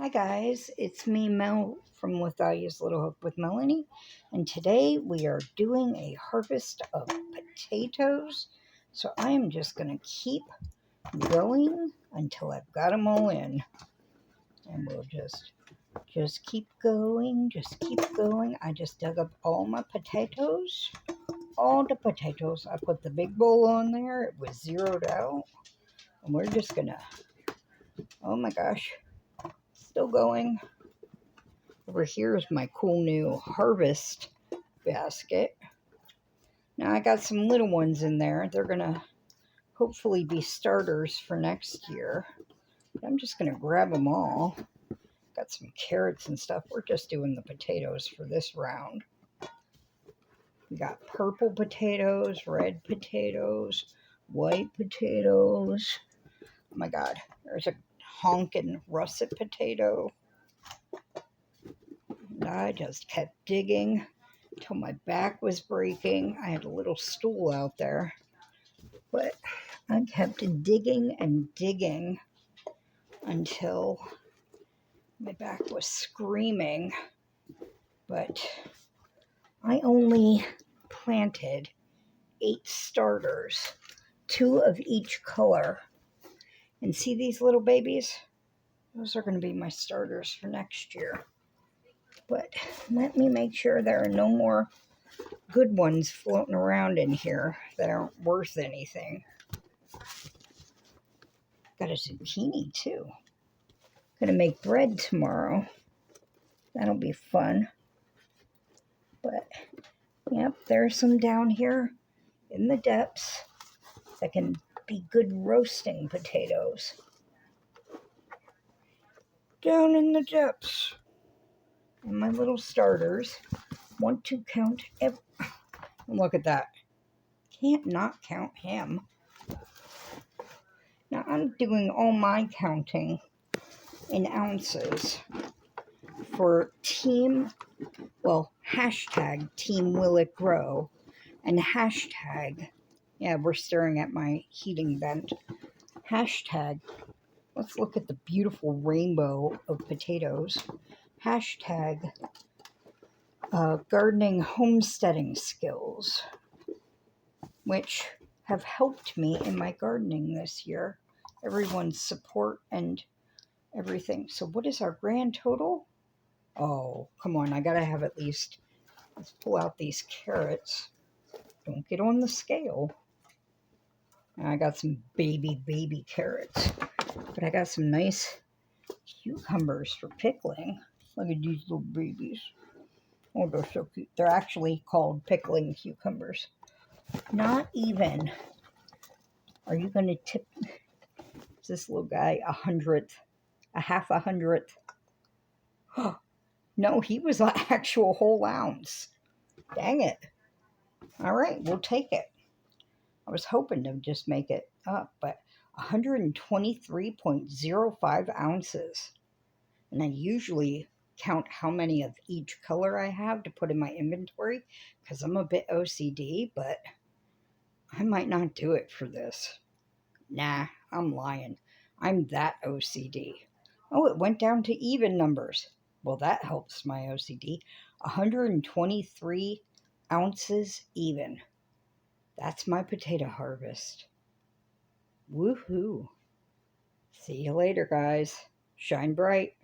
Hi guys, it's me Mel from With Values Little Hope with Melanie, and today we are doing a harvest of potatoes. So I am just going to keep going until I've got them all in, and we'll just keep going, just keep going. I just dug up all my potatoes, all the potatoes. I put the big bowl on there, it was zeroed out, and we're just gonna, oh my gosh, still going. Over here is my cool new harvest basket. Now I got some little ones in there. They're gonna hopefully be starters for next year. I'm just gonna grab them all. Got some carrots and stuff. We're just doing the potatoes for this round. We got purple potatoes, red potatoes, white potatoes. Oh my God, there's a honkin' russet potato. And I just kept digging till my back was breaking. I had a little stool out there, but I kept digging and digging until my back was screaming. But I only planted 8 starters, 2 of each color. And see these little babies? Those are going to be my starters for next year. But let me make sure there are no more good ones floating around in here that aren't worth anything. Got a zucchini too. Gonna make bread tomorrow. That'll be fun. But yep, there's some down here in the depths that can be good roasting potatoes. Down in the depths. And my little starters want to count look at that. Can't not count him. Now I'm doing all my counting in ounces for hashtag teamwillitgrow and hashtag, yeah, we're staring at my heating vent. Hashtag, let's look at the beautiful rainbow of potatoes. Hashtag gardening homesteading skills, which have helped me in my gardening this year. Everyone's support and everything. So what is our grand total? Oh, come on. I got to have at least, let's pull out these carrots. Don't get on the scale. I got some baby carrots. But I got some nice cucumbers for pickling. Look at these little babies. Oh, they're so cute. They're actually called pickling cucumbers. Not even. Are you going to tip this little guy a half a hundredth? No, he was an actual whole ounce. Dang it. All right, we'll take it. I was hoping to just make it up, but 123.05 ounces. And I usually count how many of each color I have to put in my inventory because I'm a bit OCD, but I might not do it for this. Nah, I'm lying. I'm that OCD. Oh, it went down to even numbers. Well, that helps my OCD. 123 ounces even. That's my potato harvest. Woohoo. See you later, guys. Shine bright.